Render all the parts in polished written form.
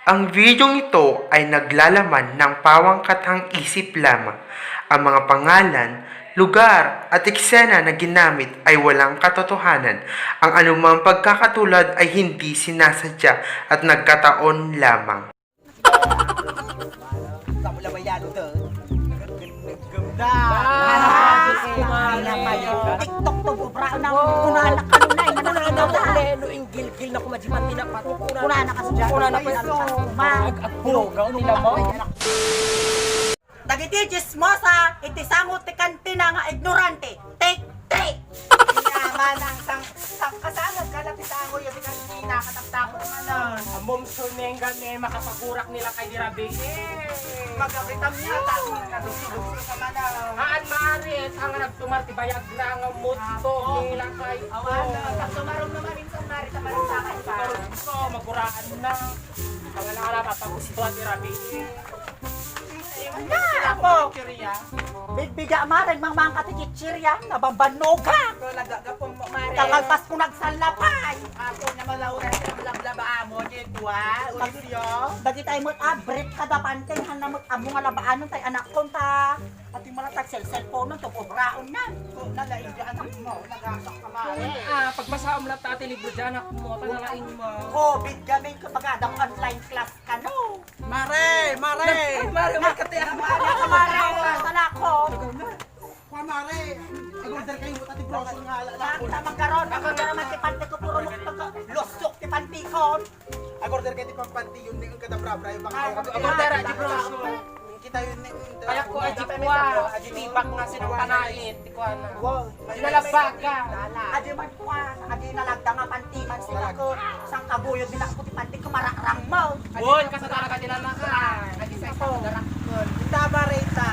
Ang videong ito ay naglalaman ng pawangkatang isip lamang. Ang mga pangalan, lugar at eksena na ginamit ay walang katotohanan. Ang anumang pagkakatulad ay hindi sinasadya at nagkataon lamang. TikTok to bubra na kunahan na kanunay Ano no inggil-gil na kumajipan tinapat. kunahan na kasi dyan Kunahan na pa Ag-agbugaw nila mo. dagiti chismosa iti sangot ti kantina nga ignorante take Yaman ang kasanag ka na pisango yung kanina kataptapos man. Ambom sunengan makapagurak nila kay Dirabe. Magabitam niya tayo kadusi-dusi ka man. Haan maarit ang nagtumartibayag na ang muto nila kay Awan, kasumarom naman yung mari sa malusakan pa. So maguraan na. Pangalan pa gusto at Dirabe. Ako, Kyria. bigbiga maring mang kati chichirya nabambanog ka Nagagapong mo mari. kakalpas ko nagsalapay Ako na malaura sa lablabaan mo dito Ulisyo. dagiti ay mo't abrit kada panteng han namot amo nga labaanon tay anak kon ta ati malatag cellphone nun to obraon na Kung nalain dyan anak mo, nagasak ka mari. Pagmasaom lang tati libro dyan mo, tanalain mo. COVID gamay ko bagadang online class ka no Mare! Mare! Mare, magkatiyak Nakamaraw ka sa lako. Mare! Agorder kayo mo tati brosol nga alala ko. Nakita magkaroon. Ako na naman ti pante ko puro lusok ti pantikon. Agorder kayo ti pampanti yun ni kadabrabra yung baka. Agorder, aji brosol. Kita yun ni. Kaya ko aji kuwa, aji tibak nga sinang panait, di ko na. Wow. Dinalabag ka. Adi man kuha. Adi nalagda nga pantiman sila ko. Sang kabuyod nila ko ti pantik ko marakrang mo. Bon, kasi talaga dinalakan. Aji sa ito, darakon. Tabarita.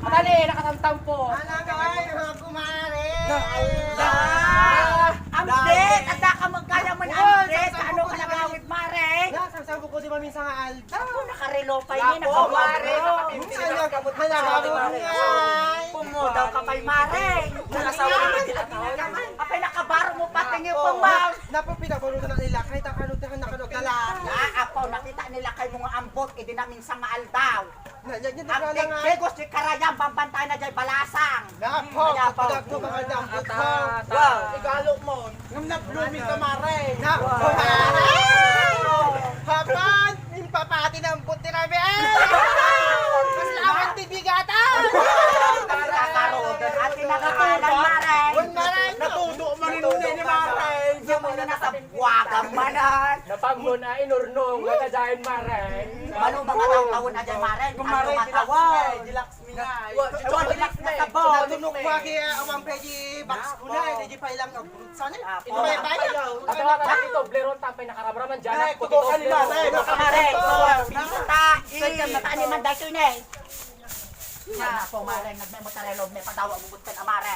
Madali, nakatamtampo. Kumare! Update! Anda ka magkaya man update. Ano ka nagawid mare? Sasabu ko di ba minsan nga alda? Ako nakarelo pa yun. Nakawari. Pumudaw ka pa'y mare. Nakasawa naman Apay nakabaro mo pating yung pumang. Napapinabulo na nila kahit ang kanutahan na kanutalan. Ako, nakita nila kay mga ambot, hindi namin sa maaldaw. Nandiyan Ang na lang nga. tigkegos ni Karayang, bambantay na dyan balasang. Napo, pagdag ko mga dambot mo. Wow. Igalo mo. Nung nag-blooming ka mare. Napo, mare. Hapan, impapati ng puti na be. Mas laman tibigatan. Kakaroon, at kinakakalan mare. Mare, natudo man inunay ni mare. Yung mga nasa buwagang manan. Napamon na inurnong, wala dyan maray. Ano mga taon na dyan mare? Ano Mare, matawag? relax mi nga. Ewan, relax na tabo. Tunok ko kaya awang pwede box ko na. Hindi pa ilang nag-brut sana. Ito ba yung bayan? At wala ka dito, bleron tampay nakaramraman dyan. Ay, tutukan ni mare. Mare, pinta. Kaya mataan ni Manday ko na eh. Yan ako mare, nagmemotarelog, may padawa bubut ka na mare.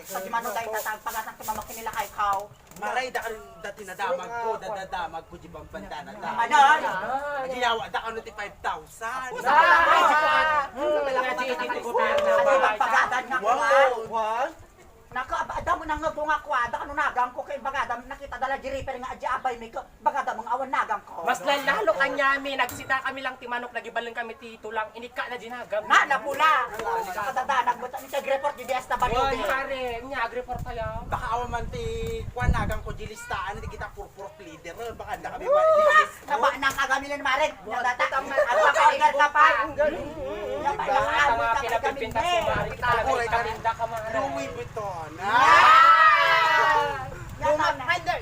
Sa di mano dahil tatang pagatang tumamakin nila kay Kao. Maray, dati nadamag ko, dadamag ko di bang banda na da. Manon! Ginawa da ano ti 5,000. Ano bang pagadan nga ko ha? Wow. Naka, ada mo nang nagpunga ko ha? Ano nagang ko kay bagada, nakita dala jiriper nga adya abay may ko. Bagada mong awan nagang ko. Mas lalo kanyami, nagsita kami lang timanok, nagibalin kami tito lang, inika na ginagam. Na, napula! Nakadadanag mo, ni kag-report di DS na Boy, balyote. pare, niya, agriport kayo. Baka awan man ti kwan nagang ko jilistaan, hindi kita purpurok leader. Baka anda kami Naba nang kagamilan mare. Nagdata. Ang papa-order ka pa. Yung pa Tama, nakaamot ka pinapipintas kagamin mo, mari, talaga katinda ka mga Louis Vuitton.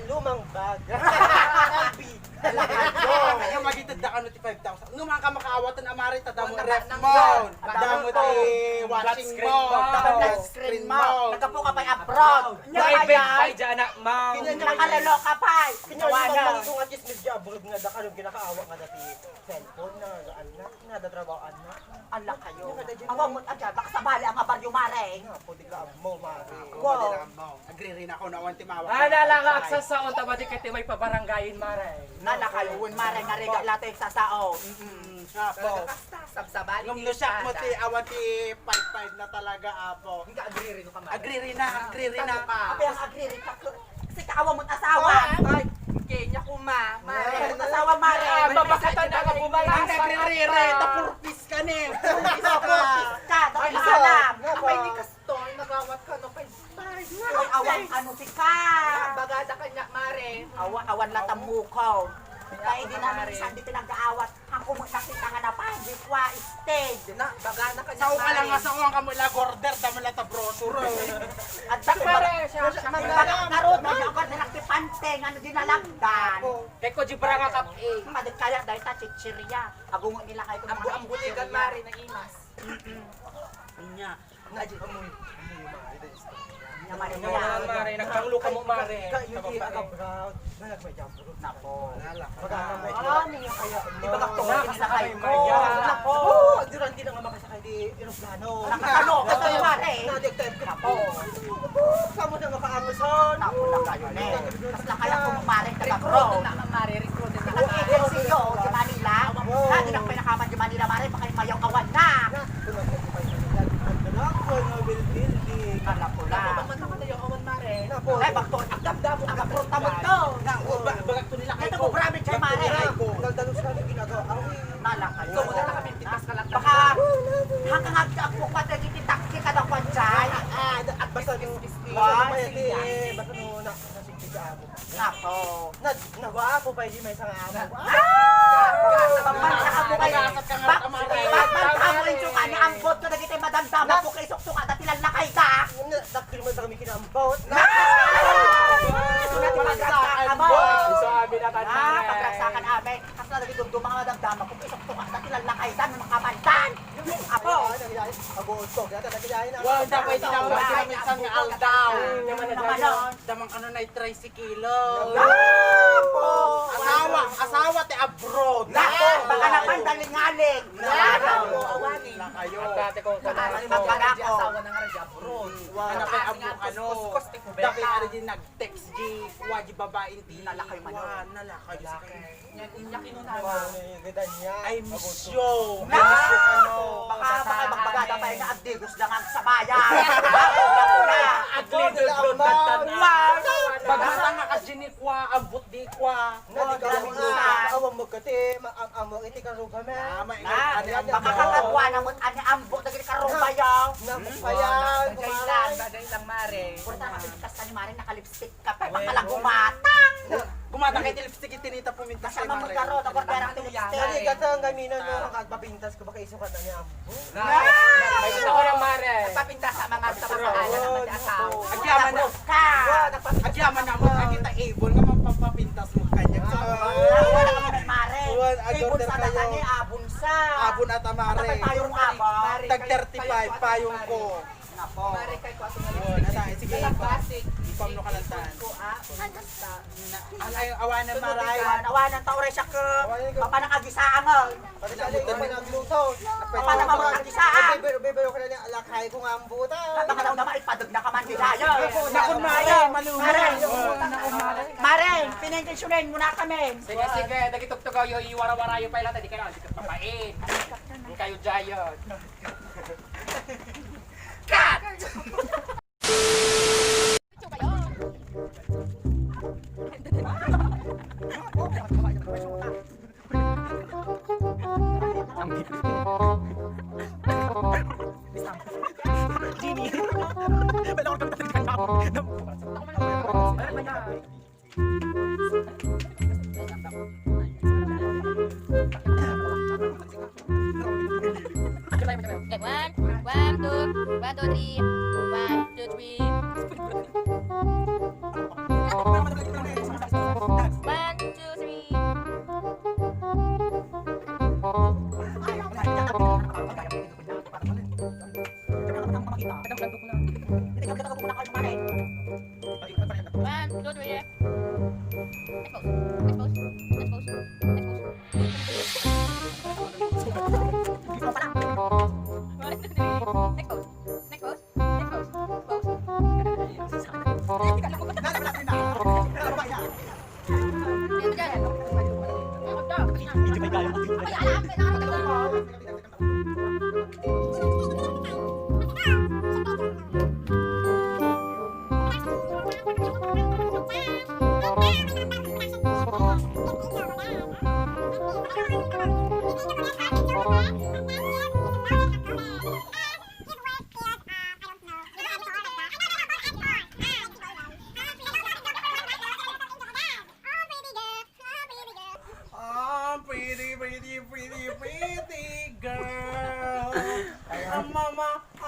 Lumang bag. LV. Yung magitid na kano ti 5,000. Nung ka makaawatan amari tadamo ref mount. Tadamo ti washing mount. Tadamo screen mount. Nagkapo ka pa'y abroad. Private by dyan na, ma'am. Nakalelo ka pa'y. Kinyawanan. Kung at least medyo abroad nga da kanong ginakaawa ka dati cellphone na anak na datrabawaan na. Ala kayo. Awang mo adya. Baka sabali ang abaryo mare. Nga po di ka mo mari. Wow. Agree rin ako na awan ti mawak. Nalanga sa saon, tabadi kati may pabaranggayin, mare. Nala kayo. Mare nga rega lato yung sasao. Nga po. sabsabali. Ngum nusak mo ti awan ti 5-5 na talaga apo. Hindi agree rin ka, Mare. Agree rin na, agree rin na. Abi ang agree ka. Kasi kaawa mo't asawa. Ay, kenya ko, ma. Mare, mo't asawa, Mare. Babakatan na ka bumala. Ang agree ta purpis ka ni. Purpis ka. Ka, dahil maalam. Kapay ni Kastoy, nagawat ka no kay Spice. Ay, awan ano si ka. Bagada kanya, Mare. Awan latam mukaw. Kaya di namin isang di pinag-aawat. Ang nakita nga na pa, di kwa stage. Na, bagada kanya, Sa ka lang nga sa uwang kamula gorder, damula ta brosuro. At sa Mare, siya. karot na siya ako nilakipanteng, ano dinalagdan. Kay ko jibra nga kap eh. Madag kaya dahil ta chichirya. Agungo nila kayo kung Ang buligan, Mare, na imas. Niya. Naji amoy. Niya mali Ano naman, Mare, nagpangulo ka mo, Mare. Nako. Ah, niya kaya. Di ba kakto nila kayo ko? Nako. Duran din nga makasakay di eroplano. Nakakano, gusto niyo mali. Nako. Kamu na makaanguson. Nako na kayo ne. Tapos na kaya kung maring Recruit taga-bro. na ka, Mare, recruit na Ang agency nyo, di Manila. Lagi nang pinakaman di Manila, mare, baka yung mayaw awan na. Alam ko na. Naman ka na yung awan, Mare. Ay, bakto, agdam-dam, agapurta mo to. Bagak to nila kay Ito ko. mo, grabe siya, mare. Nagdalos ka ng ginagawa. Nala kayo. So, muna na kami pitas ka lang. Baka, hanggang ako pa tayo titakti ka ng pansay. At basta yung Wah, basta no nasinti ka amo. Nako. Nagawa po pa di may isang amo. Pamansa ka po kayo. Bakit yung suka ni Ambot ko nagitay madamdama po kay Suksuk at tilang nakay ka? Dakil mo sa kami kinambot. Sulat yung magraksakan mo. Sabi na Pagraksakan amin. Kasi na naging dumdum mga damdama ko kay Suksuk at tilang nakay ka ng makamantan. Apo. Ako usog yata nakiyahin na. Wow, dapat din ang Wala namin sa aldaw. Naman nun. Damang kano na 30 kilo. Apo. Asawa te abroad. Nako. Baka naman daling-aling. Nako, awanin na kayo. Dati kong Ano ba ka ako? asawa na nga rin abroad. Ano kay amo ano? Kuskus ti kubeta. Dati ari din nag-text di waji babae di. Nalakay man yun. Nalakay sa Yan, inyak inunan. I miss you. Na! Miss you ano. Baka magbagada pa yung naabdigos lang ang sa bayan. Ako na. Agli doon Bagata nga ka jinikwa, ambot di kwa. Awang magkati, ang amo iti karugame. Baka kakagwa na mo't ani ambot na gini karubayaw. Namupayan. Bagay lang, Mare. Puro na kasi kas ni Mari nakalipstick ka pa. Baka lang gumatang. Gumata kay lipstick itinita pumintas Kasi kay Mare. magkaro na kung perang lipstick. Dali gata ang gaminan mo kakagpapintas ko baka isukat na niya. May gusto ko lang, Mare. Nagpapinta sa mga tabakaan na naman ni asawa. Agyaman na. Ka. Agyaman na mo kita able nga mapapapintas mo kanya. Wala ka man Mare. Agyaman Ibon sa kayo. tatani, abon sa. Abon at amare. Patapay tayong abon. Tag 35 payong ko. Nako. Mare, kay ko ato na Yun, atay, sige. Basic. Ipam no kalantan. Ko ah. Alay awanan maray. Awanan taore siya ka. Papa nakagisaan mo. Pati sa aling nagluto. Papa na mamagisaan. Bebero ko na niya alakay ko nga ang buta. Baka daw naman ipadag na ka man dilayo. Nakon mare, Mare. maluman. Mare, pinintensyonin mo na kami. Sige, sige. Nagitugtugaw yung iwara-warayo pa ilang. Di ka na, di ka papain. Hindi kayo jayon. Cut! Okay, one, two, three. 1, 2, 3. 1, 2, 3. One, two, three. Expose. Expose. Expose.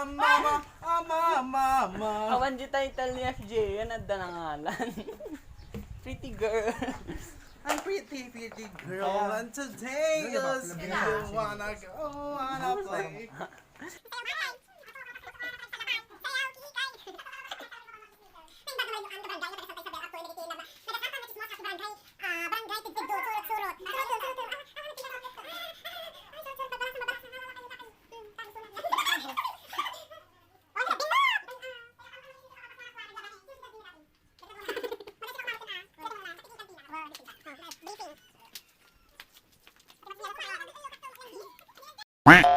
Mama. Awan di title ni FJ, yan ang danangalan. Pretty girl. I'm pretty girl, and today is you wanna play. Quack.